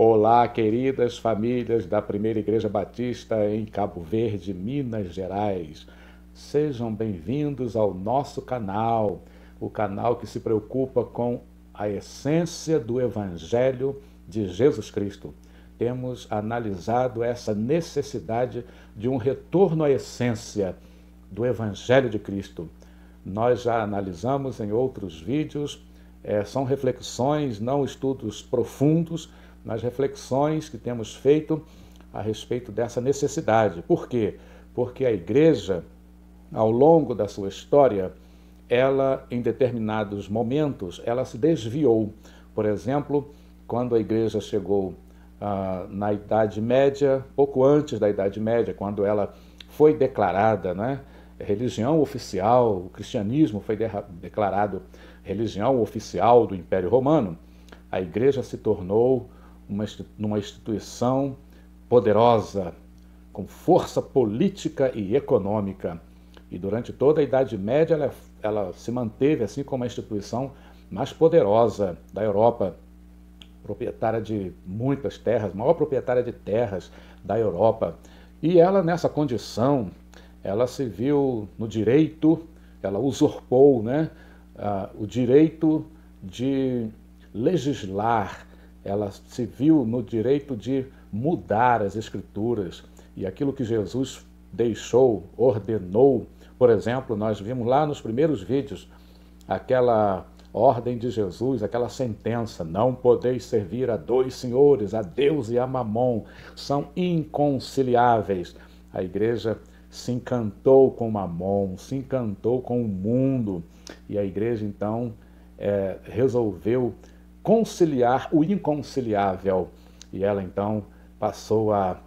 Olá, queridas famílias da Primeira Igreja Batista em Cabo Verde, Minas Gerais. Sejam bem-vindos ao nosso canal, o canal que se preocupa com a essência do Evangelho de Jesus Cristo. Temos analisado essa necessidade de um retorno à essência do Evangelho de Cristo. Nós já analisamos em outros vídeos, são reflexões, não estudos profundos, nas reflexões que temos feito a respeito dessa necessidade. Por quê? Porque a igreja, ao longo da sua história, ela, em determinados momentos, ela se desviou. Por exemplo, quando a igreja chegou na Idade Média, pouco antes da Idade Média, quando ela foi declarada, né, religião oficial, o cristianismo foi declarado religião oficial do Império Romano, a igreja se tornou numa instituição poderosa, com força política e econômica. E durante toda a Idade Média ela se manteve assim como a instituição mais poderosa da Europa, proprietária de muitas terras, maior proprietária de terras da Europa. E ela, nessa condição, ela se viu no direito, ela usurpou, né, o direito de legislar. Ela se viu no direito de mudar as Escrituras e aquilo que Jesus deixou, ordenou. Por exemplo, nós vimos lá nos primeiros vídeos aquela ordem de Jesus, aquela sentença: não podeis servir a dois senhores, a Deus e a Mamon, são inconciliáveis. A igreja se encantou com Mamon, se encantou com o mundo, e a igreja então resolveu conciliar o inconciliável, e ela então passou a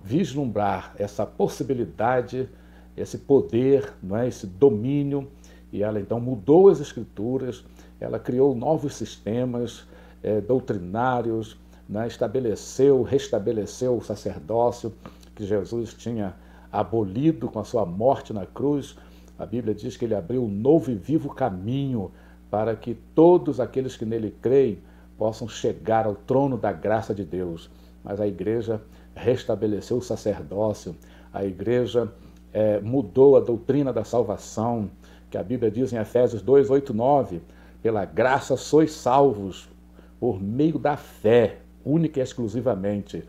vislumbrar essa possibilidade, esse poder, não é, esse domínio, e ela então mudou as Escrituras, ela criou novos sistemas doutrinários, né, restabeleceu o sacerdócio que Jesus tinha abolido com a sua morte na cruz. A Bíblia diz que ele abriu um novo e vivo caminho para que todos aqueles que nele creem possam chegar ao trono da graça de Deus. Mas a igreja restabeleceu o sacerdócio, a igreja mudou a doutrina da salvação, que a Bíblia diz em Efésios 2, 8, 9, pela graça sois salvos por meio da fé, única e exclusivamente.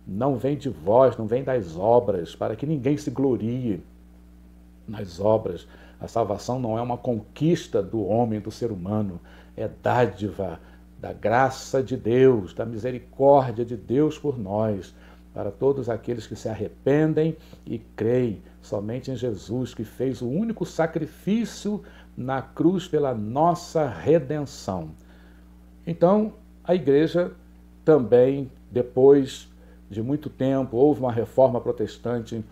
Não vem de vós, não vem das obras, para que ninguém se glorie nas obras. A salvação não é uma conquista do homem, do ser humano, é dádiva da graça de Deus, da misericórdia de Deus por nós, para todos aqueles que se arrependem e creem somente em Jesus, que fez o único sacrifício na cruz pela nossa redenção. Então, a igreja também, depois de muito tempo, houve uma reforma protestante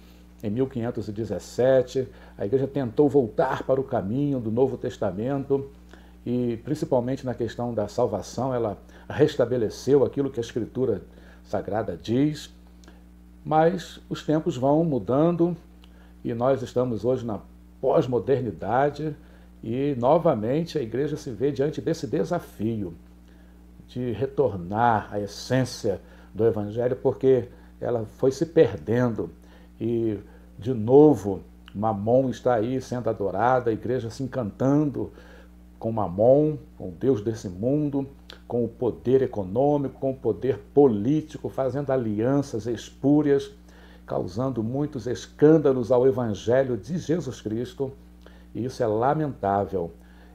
em 1517, a igreja tentou voltar para o caminho do Novo Testamento e, principalmente na questão da salvação, ela restabeleceu aquilo que a Escritura Sagrada diz, mas os tempos vão mudando e nós estamos hoje na pós-modernidade e, novamente, a igreja se vê diante desse desafio de retornar à essência do Evangelho, porque ela foi se perdendo e, de novo, Mamon está aí sendo adorada, a igreja se encantando com Mamon, com o Deus desse mundo, com o poder econômico, com o poder político, fazendo alianças espúrias, causando muitos escândalos ao Evangelho de Jesus Cristo, e isso é lamentável.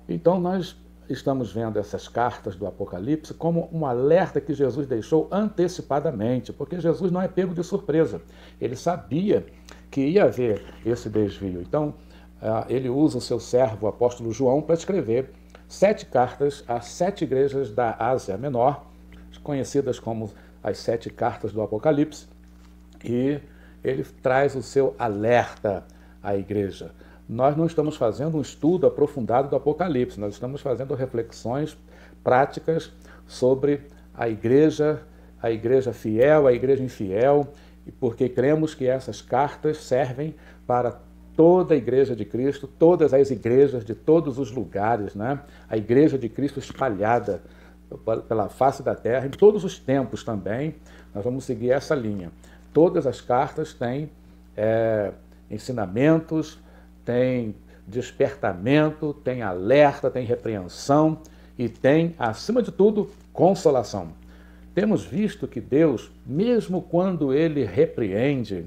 Então nós estamos vendo essas cartas do Apocalipse como um alerta que Jesus deixou antecipadamente, porque Jesus não é pego de surpresa. Ele sabia que ia haver esse desvio. Então, ele usa o seu servo, o apóstolo João, para escrever 7 cartas a 7 igrejas da Ásia Menor, conhecidas como as 7 cartas do Apocalipse, e ele traz o seu alerta à igreja. Nós não estamos fazendo um estudo aprofundado do Apocalipse, nós estamos fazendo reflexões práticas sobre a igreja fiel, a igreja infiel, porque cremos que essas cartas servem para toda a igreja de Cristo, todas as igrejas de todos os lugares, né? A igreja de Cristo espalhada pela face da terra, em todos os tempos também, nós vamos seguir essa linha. Todas as cartas têm ensinamentos, têm despertamento, têm alerta, têm repreensão e têm, acima de tudo, consolação. Temos visto que Deus, mesmo quando Ele repreende,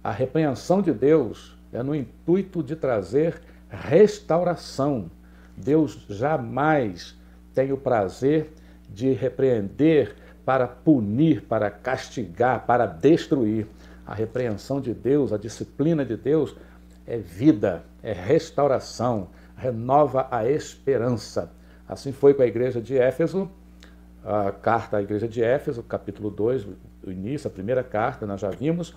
a repreensão de Deus é no intuito de trazer restauração. Deus jamais tem o prazer de repreender para punir, para castigar, para destruir. A repreensão de Deus, a disciplina de Deus é vida, é restauração, renova a esperança. Assim foi com a igreja de Éfeso, a carta à igreja de Éfeso, capítulo 2, o início, a primeira carta, nós já vimos,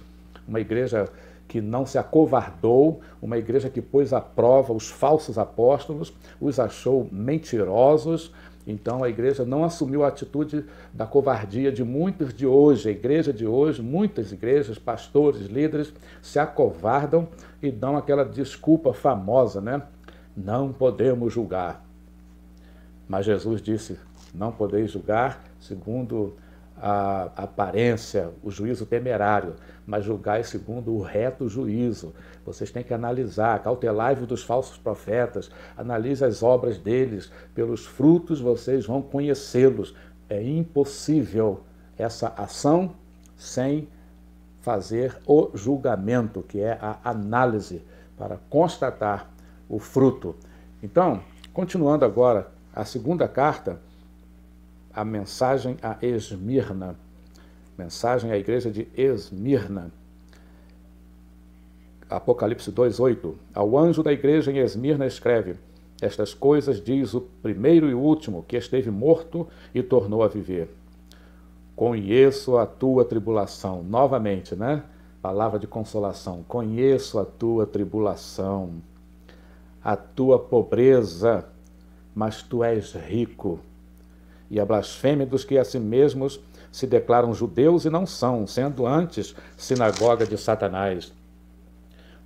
uma igreja que não se acovardou, uma igreja que pôs à prova os falsos apóstolos, os achou mentirosos. Então a igreja não assumiu a atitude da covardia de muitos de hoje. A igreja de hoje, muitas igrejas, pastores, líderes, se acovardam e dão aquela desculpa famosa, né? Não podemos julgar. Mas Jesus disse, não podeis julgar segundo a aparência, o juízo temerário, mas julgai segundo o reto juízo. Vocês têm que analisar, cautelai-vos dos falsos profetas, analise as obras deles, pelos frutos vocês vão conhecê-los. É impossível essa ação sem fazer o julgamento, que é a análise, para constatar o fruto. Então, continuando agora, a segunda carta, a mensagem a Esmirna, mensagem à igreja de Esmirna, Apocalipse 2:8. Ao anjo da igreja em Esmirna escreve, estas coisas diz o primeiro e o último, que esteve morto e tornou a viver. Conheço a tua tribulação. Novamente, né? Palavra de consolação. Conheço a tua tribulação, a tua pobreza, mas tu és rico. E a blasfêmia dos que a si mesmos se declaram judeus e não são, sendo antes sinagoga de Satanás.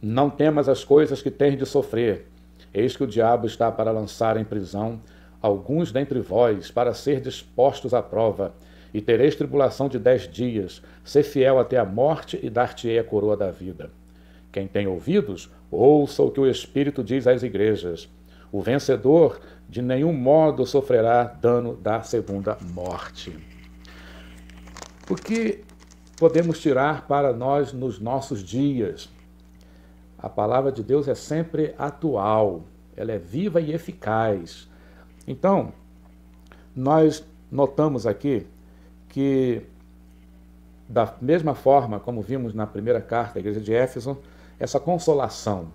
Não temas as coisas que tens de sofrer. Eis que o diabo está para lançar em prisão alguns dentre vós, para ser dispostos à prova, e tereis tribulação de 10 dias. Ser fiel até a morte e dar-te-ei a coroa da vida. Quem tem ouvidos, ouça o que o Espírito diz às igrejas. O vencedor de nenhum modo sofrerá dano da segunda morte. O que podemos tirar para nós nos nossos dias? A palavra de Deus é sempre atual, ela é viva e eficaz. Então, nós notamos aqui que, da mesma forma como vimos na primeira carta da igreja de Éfeso, essa consolação,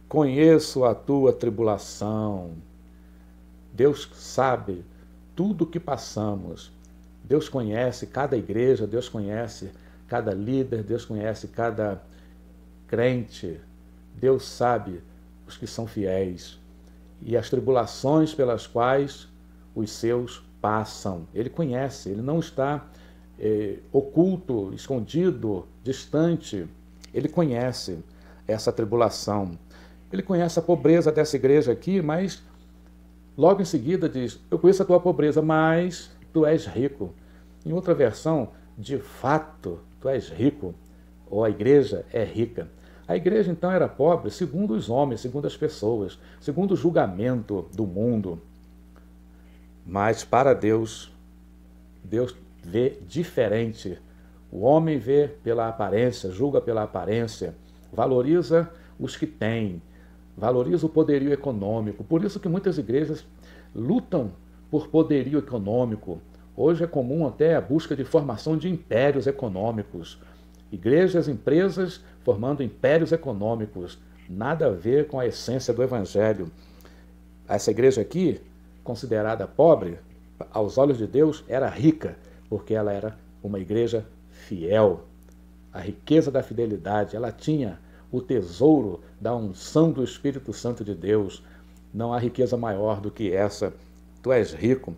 conheço a tua tribulação. Deus sabe tudo o que passamos. Deus conhece cada igreja, Deus conhece cada líder, Deus conhece cada crente. Deus sabe os que são fiéis e as tribulações pelas quais os seus passam. Ele conhece, ele não está oculto, escondido, distante. Ele conhece essa tribulação. Ele conhece a pobreza dessa igreja aqui, mas logo em seguida diz, eu conheço a tua pobreza, mas tu és rico. Em outra versão, de fato, tu és rico, ou a igreja é rica. A igreja então era pobre segundo os homens, segundo as pessoas, segundo o julgamento do mundo. Mas para Deus, Deus vê diferente. O homem vê pela aparência, julga pela aparência, valoriza os que têm, valoriza o poderio econômico. Por isso que muitas igrejas lutam por poderio econômico. Hoje é comum até a busca de formação de impérios econômicos. Igrejas, empresas formando impérios econômicos. Nada a ver com a essência do Evangelho. Essa igreja aqui, considerada pobre, aos olhos de Deus, era rica, porque ela era uma igreja fiel. A riqueza da fidelidade, ela tinha o tesouro da unção do Espírito Santo de Deus. Não há riqueza maior do que essa. Tu és rico.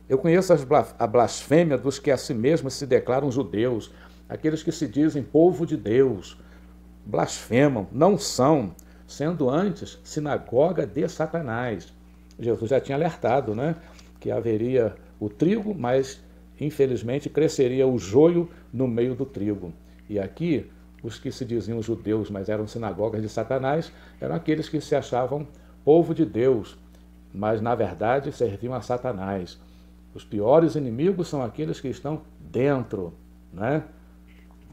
Eu conheço a blasfêmia dos que a si mesmos se declaram judeus, aqueles que se dizem povo de Deus. Blasfemam, não são, sendo antes sinagoga de Satanás. Jesus já tinha alertado, né, que haveria o trigo, mas infelizmente cresceria o joio no meio do trigo. E aqui, os que se diziam judeus, mas eram sinagogas de Satanás, eram aqueles que se achavam povo de Deus, mas na verdade serviam a Satanás. Os piores inimigos são aqueles que estão dentro, né?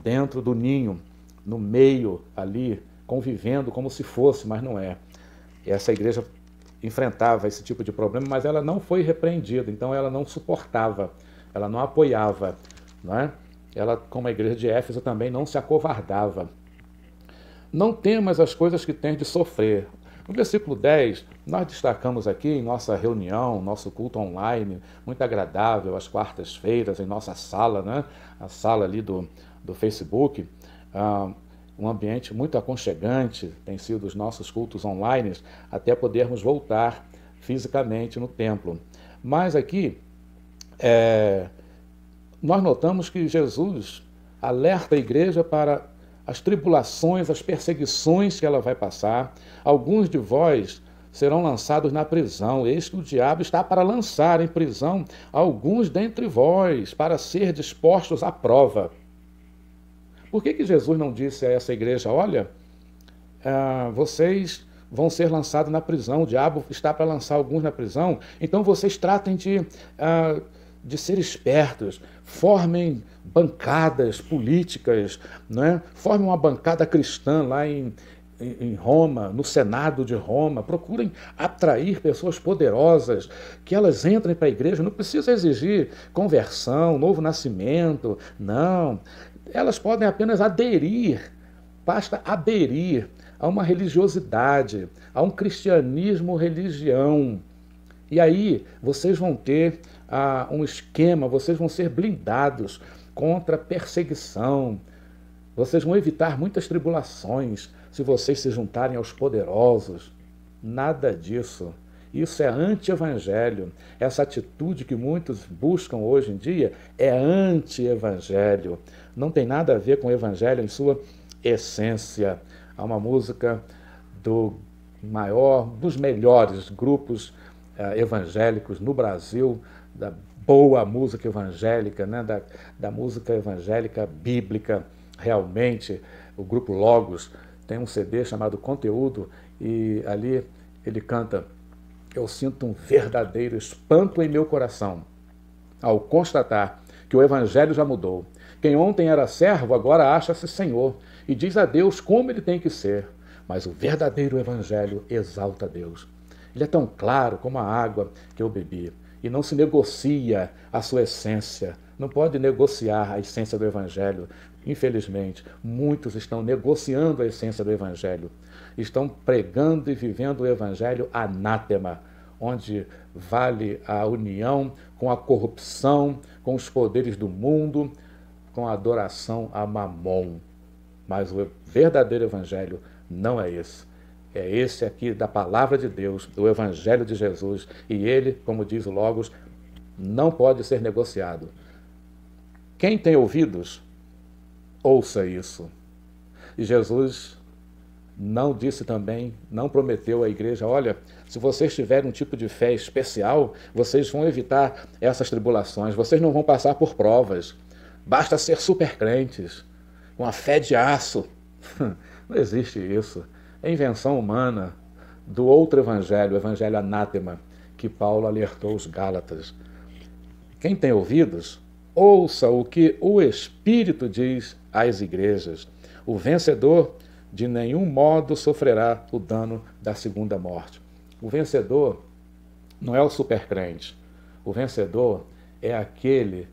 Dentro do ninho, no meio ali, convivendo como se fosse, mas não é. Essa igreja enfrentava esse tipo de problema, mas ela não foi repreendida, então ela não suportava, ela não apoiava, não é? Ela, como a igreja de Éfeso, também não se acovardava. Não temas as coisas que tens de sofrer. No versículo 10, nós destacamos aqui em nossa reunião, nosso culto online, muito agradável, às quartas-feiras, em nossa sala, né? A sala ali do Facebook, um ambiente muito aconchegante, tem sido os nossos cultos online, até podermos voltar fisicamente no templo. Mas aqui, nós notamos que Jesus alerta a igreja para as tribulações, as perseguições que ela vai passar. Alguns de vós serão lançados na prisão. Eis que o diabo está para lançar em prisão alguns dentre vós, para ser dispostos à prova. Por que Jesus não disse a essa igreja, olha, vocês vão ser lançados na prisão, o diabo está para lançar alguns na prisão, então vocês tratem de ser espertos, formem bancadas políticas, né? Formem uma bancada cristã lá em Roma, no Senado de Roma, procurem atrair pessoas poderosas, que elas entrem para a igreja, não precisa exigir conversão, novo nascimento, não. Elas podem apenas aderir, basta aderir a uma religiosidade, a um cristianismo religião. E aí vocês vão ter um esquema, vocês vão ser blindados contra perseguição, vocês vão evitar muitas tribulações se vocês se juntarem aos poderosos. Nada disso. Isso é anti-evangelho. Essa atitude que muitos buscam hoje em dia é anti-evangelho. Não tem nada a ver com o evangelho em sua essência. Há uma música dos melhores grupos evangélicos no Brasil, da boa música evangélica, né? da música evangélica bíblica, realmente. O grupo Logos tem um CD chamado Conteúdo, e ali ele canta: eu sinto um verdadeiro espanto em meu coração ao constatar que o evangelho já mudou. Quem ontem era servo agora acha-se senhor e diz a Deus como ele tem que ser. Mas o verdadeiro evangelho exalta a Deus. Ele é tão claro como a água que eu bebi. E não se negocia a sua essência. Não pode negociar a essência do evangelho. Infelizmente, muitos estão negociando a essência do evangelho. Estão pregando e vivendo o evangelho anátema, onde vale a união com a corrupção, com os poderes do mundo, com a adoração a Mamon. Mas o verdadeiro evangelho não é esse. É esse aqui da palavra de Deus, do evangelho de Jesus. E ele, como diz o Logos, não pode ser negociado. Quem tem ouvidos, ouça isso. E Jesus não disse também, não prometeu à igreja, olha, se vocês tiverem um tipo de fé especial, vocês vão evitar essas tribulações, vocês não vão passar por provas. Basta ser super crentes, com a fé de aço. Não existe isso. É invenção humana do outro evangelho, o evangelho anátema, que Paulo alertou os Gálatas. Quem tem ouvidos, ouça o que o Espírito diz às igrejas. O vencedor de nenhum modo sofrerá o dano da segunda morte. O vencedor não é o supercrente. O vencedor é aquele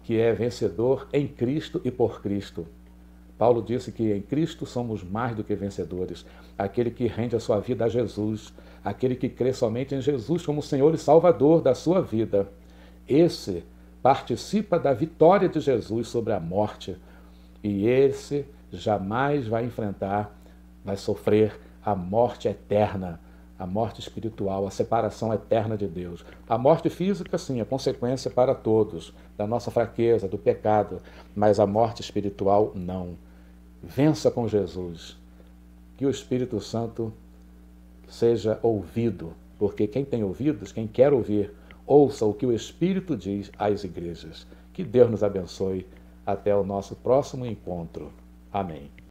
que é vencedor em Cristo e por Cristo. Paulo disse que em Cristo somos mais do que vencedores. Aquele que rende a sua vida a Jesus, aquele que crê somente em Jesus como Senhor e Salvador da sua vida. Esse participa da vitória de Jesus sobre a morte. E esse jamais vai enfrentar, vai sofrer a morte eterna, a morte espiritual, a separação eterna de Deus. A morte física, sim, é consequência para todos, da nossa fraqueza, do pecado, mas a morte espiritual, não. Vença com Jesus. Que o Espírito Santo seja ouvido, porque quem tem ouvidos, quem quer ouvir, ouça o que o Espírito diz às igrejas. Que Deus nos abençoe. Até o nosso próximo encontro. Amém.